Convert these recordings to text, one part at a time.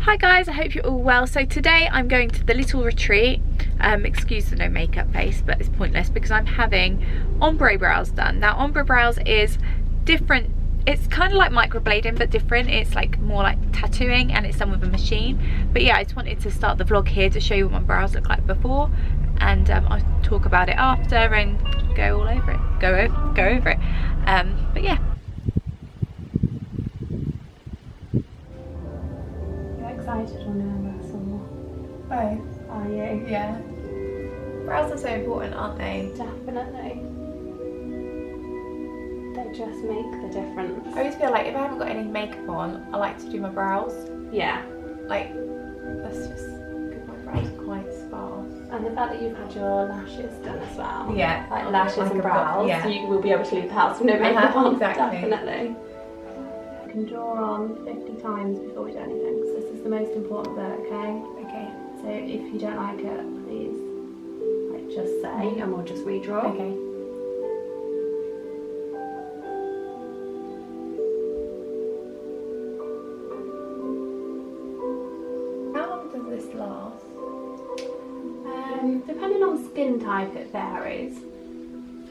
Hi guys, I hope you're all well. So today I'm going to the little retreat. Excuse the no makeup face, but it's pointless because I'm having ombre brows done. Now ombre brows is different. It's kind of like microblading but different. It's like more like tattooing and it's done with a machine. But yeah, I just wanted to start the vlog here to show you what my brows look like before, and I'll talk about it after and go all over it. Go over it. But yeah. Excited on November some Both. Are you? Yeah. Brows are so important, aren't they? Definitely. They just make the difference. I always feel like if I haven't got any makeup on, I like to do my brows. Yeah. Like, that's just because my brows are quite sparse. And the fact that you've had your lashes done as well. Yeah. Like lashes and brows. Yeah. You will be able to leave the house with no makeup on. Exactly. Definitely. You can draw on 50 times before we do anything. So this is the most important bit, okay? Okay. So if you don't like it, please like just say and we'll just redraw. Okay. How long does this last? Depending on skin type, it varies.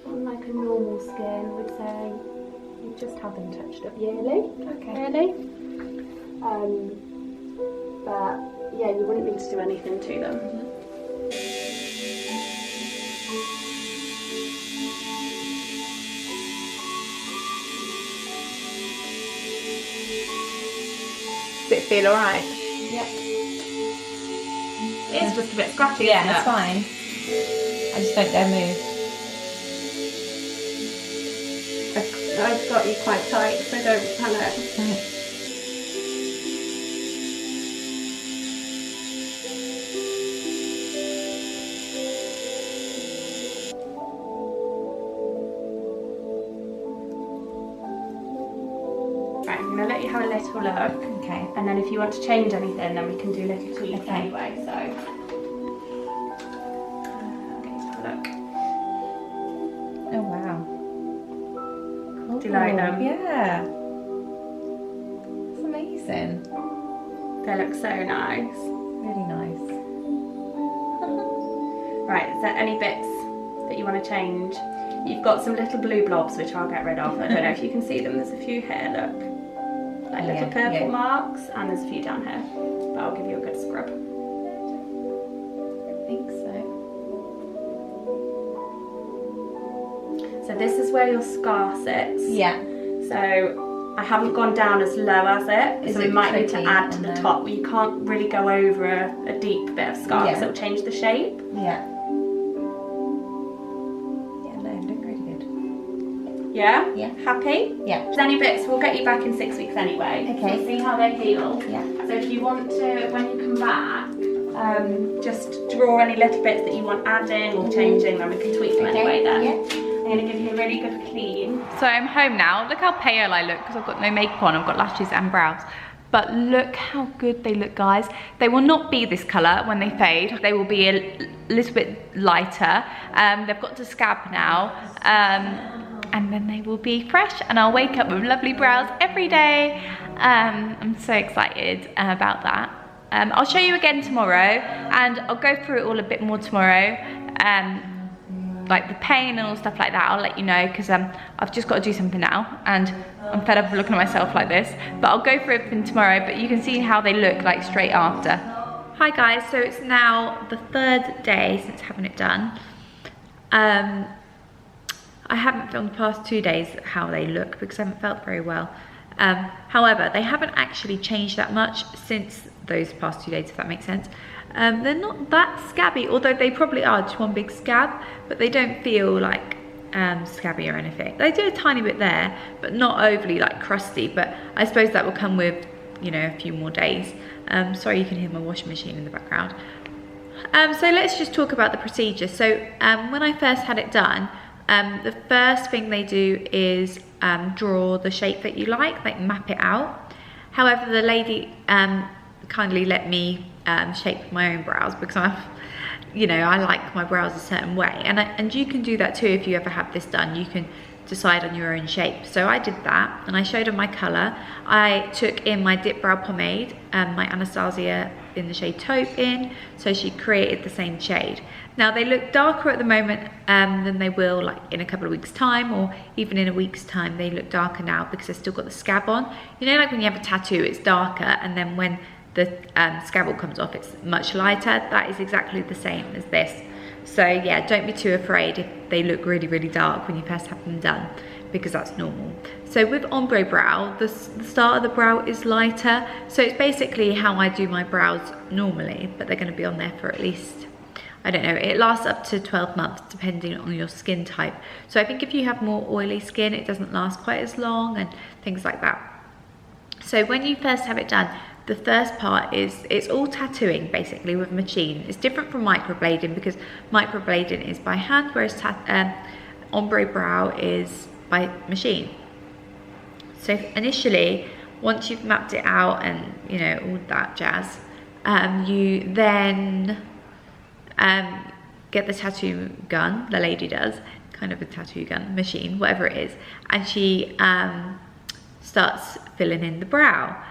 On like a normal skin, we'd say you just have them touched up yearly. Okay. Really. But yeah, you wouldn't need to do anything to them. Does it feel alright? Yep. It's just a bit scratchy. Yeah, that's fine. I just don't dare move. I've got you quite tight, so don't panic. Right. Right, I'm going to let you have a little look. Okay. And then if you want to change anything, then we can do little tweaks Okay. anyway, so. Okay, let's have a look. Oh wow. Cool. Do you like them? Yeah. It's amazing. They look so nice. Really nice. Right, is there any bits that you want to change? You've got some little blue blobs which I'll get rid of. I don't know if you can see them, there's a few here, look. Like little purple marks, and there's a few down here. But I'll give you a good scrub. I think so. So this is where your scar sits. Yeah. So I haven't gone down as low as it, Is so it we might need to tricky add to on the the- top. You can't really go over a deep bit of scar, Yeah. because it'll change the shape. Yeah. Yeah, no, look really good. Yeah? Yeah. Happy? Yeah. If there's any bits, we'll get you back in 6 weeks anyway. Okay. So see how they heal. Yeah. So if you want to, when you come back, just draw any little bits that you want adding or changing, then we can tweak them anyway then. Yeah. I'm going to give you a really good clean. So I'm home now. Look how pale I look because I've got no makeup on. I've got lashes and brows. But look how good they look, guys. They will not be this colour when they fade. They will be a little bit lighter. They've got to scab now. And then they will be fresh and I'll wake up with lovely brows every day. I'm so excited about that. I'll show you again tomorrow and I'll go through it all a bit more tomorrow. Like the pain and all stuff like that, I'll let you know because I've just got to do something now and I'm fed up of looking at myself like this. But I'll go through everything tomorrow, but you can see how they look like straight after. Hi guys, so it's now the 3rd day since having it done. I haven't filmed the past 2 days how they look because I haven't felt very well. However, they haven't actually changed that much since those past 2 days, if that makes sense. They're not that scabby, although they probably are just one big scab, but they don't feel like scabby or anything. They do a tiny bit there, but not overly like crusty, but I suppose that will come with, you know, a few more days. Sorry you can hear my washing machine in the background. So let's just talk about the procedure. So when I first had it done, the first thing they do is draw the shape that you like map it out. However, the lady kindly let me shape my own brows because I'm, you know, I like my brows a certain way, and you can do that too if you ever have this done. You can decide on your own shape. So I did that, and I showed her my colour. I took in my dip brow pomade and my Anastasia in the shade taupe in, so she created the same shade. Now they look darker at the moment than they will like in a couple of weeks time, or even in a week's time. They look darker now because they've still got the scab on. You know, like when you have a tattoo, it's darker, and then when the scab comes off, it's much lighter. That is exactly the same as this. So yeah, don't be too afraid if they look really, really dark when you first have them done, because that's normal. So with ombre brow, the start of the brow is lighter. So it's basically how I do my brows normally, but they're going to be on there for at least, I don't know, it lasts up to 12 months depending on your skin type. So I think if you have more oily skin, it doesn't last quite as long and things like that. So when you first have it done, the first part is, it's all tattooing basically with a machine. It's different from microblading because microblading is by hand, whereas ombre brow is by machine. So initially, once you've mapped it out and you know all that jazz, you then get the tattoo gun, the lady does, kind of a tattoo gun, machine, whatever it is, and she starts filling in the brow.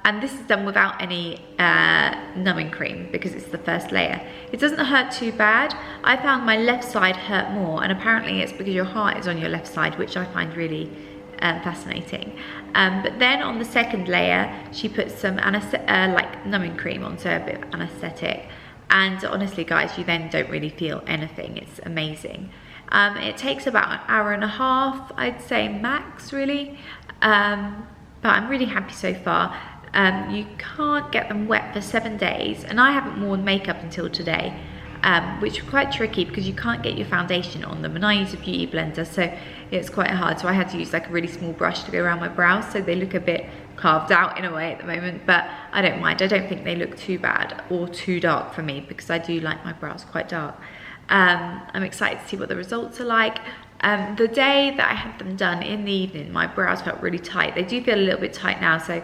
And this is done without any numbing cream because it's the first layer. It doesn't hurt too bad. I found my left side hurt more, and apparently it's because your heart is on your left side, which I find really fascinating. But then on the second layer, she puts some like numbing cream on, so a bit of anesthetic. And honestly, guys, you then don't really feel anything. It's amazing. It takes about an hour and a half, I'd say max, really. But I'm really happy so far. You can't get them wet for 7 days, and I haven't worn makeup until today, which is quite tricky because you can't get your foundation on them, and I use a beauty blender, so it's quite hard. So I had to use like a really small brush to go around my brows, so they look a bit carved out in a way at the moment, but I don't mind. I don't think they look too bad or too dark for me because I do like my brows quite dark. I'm excited to see what the results are like. The day that I had them done in the evening, my brows felt really tight. They do feel a little bit tight now, so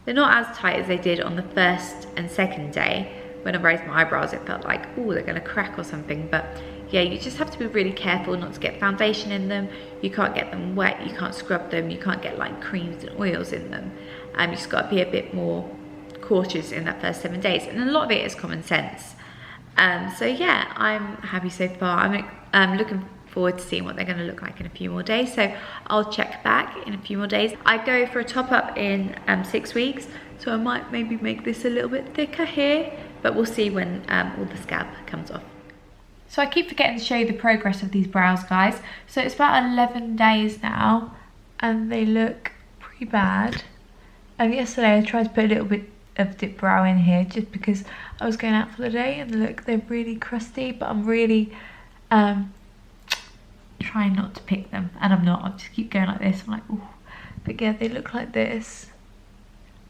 they're not as tight as they did on the first and second day. When I raised my eyebrows, it felt like, oh, they're gonna crack or something. But yeah, you just have to be really careful not to get foundation in them. You can't get them wet, you can't scrub them, you can't get like creams and oils in them. You just gotta be a bit more cautious in that first 7 days. And a lot of it is common sense. So yeah, I'm happy so far. I'm looking forward to seeing what they're going to look like in a few more days, so I'll check back in a few more days. I go for a top up in 6 weeks, so I might maybe make this a little bit thicker here, but we'll see when all the scab comes off. So I keep forgetting to show you the progress of these brows, guys. So it's about 11 days now and they look pretty bad. Yesterday I tried to put a little bit of dip brow in here just because I was going out for the day, and look, they're really crusty, but I'm really trying not to pick them, and I'm not. I just keep going like this. I'm like, ooh. But yeah, they look like this,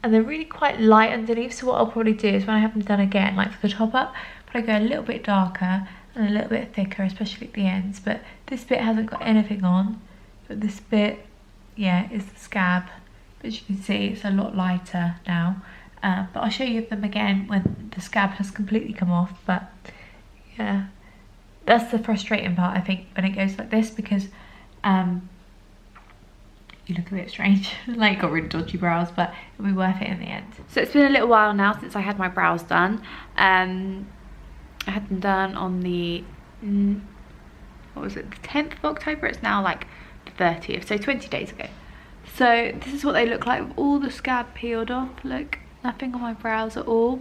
and they're really quite light underneath. So what I'll probably do is when I have them done again, like for the top up, but I go a little bit darker and a little bit thicker, especially at the ends. But this bit hasn't got anything on, but this bit, yeah, is the scab. But as you can see, it's a lot lighter now. But I'll show you them again when the scab has completely come off. But yeah, that's the frustrating part, I think, when it goes like this, because you look a bit strange. Like, got really dodgy brows, but it'll be worth it in the end. So it's been a little while now since I had my brows done. I had them done on the what was it, the 10th of October. It's now like the 30th, so 20 days ago. So this is what they look like with all the scab peeled off. Look, nothing on my brows at all.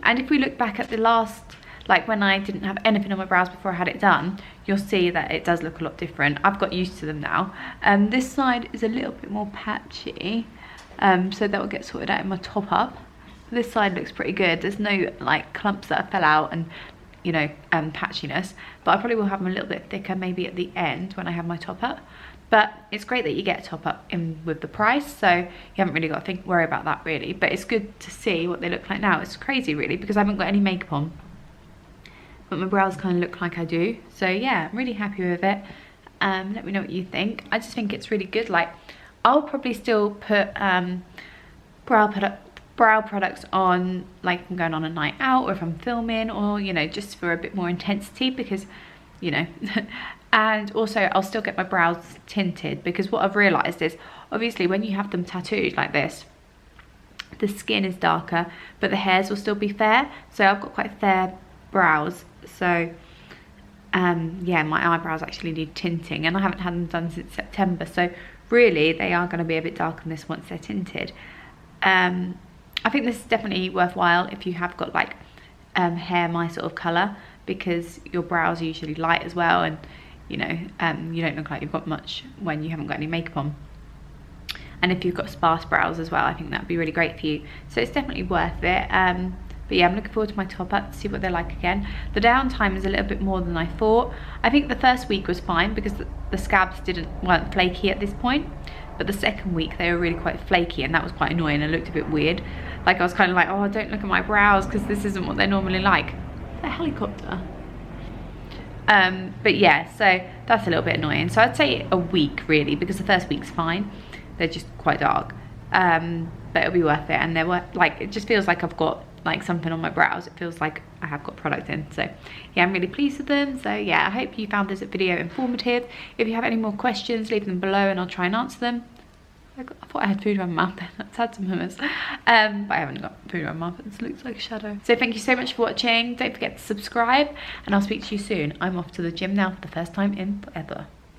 And if we look back at the last, like when I didn't have anything on my brows before I had it done, you'll see that it does look a lot different. I've got used to them now. This side is a little bit more patchy, so that will get sorted out in my top up. This side looks pretty good. There's no like clumps that fell out and, you know, patchiness, but I probably will have them a little bit thicker maybe at the end when I have my top up. But it's great that you get a top up in with the price, so you haven't really got to worry about that really. But it's good to see what they look like now. It's crazy really, because I haven't got any makeup on, but my brows kind of look like I do. So yeah, I'm really happy with it. Let me know what you think. I just think it's really good. Like, I'll probably still put brow products on, like if I'm going on a night out or if I'm filming, or, you know, just for a bit more intensity, because, you know, And also I'll still get my brows tinted, because what I've realised is obviously when you have them tattooed like this, the skin is darker but the hairs will still be fair. So I've got quite fair brows, so yeah, my eyebrows actually need tinting, and I haven't had them done since September, so really they are going to be a bit darker than this once they're tinted. I think this is definitely worthwhile if you have got like hair my sort of colour, because your brows are usually light as well, and you know, you don't look like you've got much when you haven't got any makeup on. And if you've got sparse brows as well, I think that'd be really great for you. So it's definitely worth it. But yeah, I'm looking forward to my top up to see what they're like again. The downtime is a little bit more than I thought. I think the first week was fine because the scabs weren't flaky at this point. But the second week they were really quite flaky, and that was quite annoying and looked a bit weird. Like I was kind of like, oh, don't look at my brows because this isn't what they're normally like. A helicopter. But yeah, so that's a little bit annoying. So I'd say a week really, because the first week's fine. They're just quite dark. But it'll be worth it, and like, it just feels like I've got like something on my brows. It feels like I have got product in. So yeah, I'm really pleased with them. So yeah, I hope you found this video informative. If you have any more questions, leave them below and I'll try and answer them. I thought I had food around my mouth then. Let's had some hummus. But I haven't got food around my mouth. It looks like a shadow. So thank you so much for watching. Don't forget to subscribe, and I'll speak to you soon. I'm off to the gym now for the first time in forever.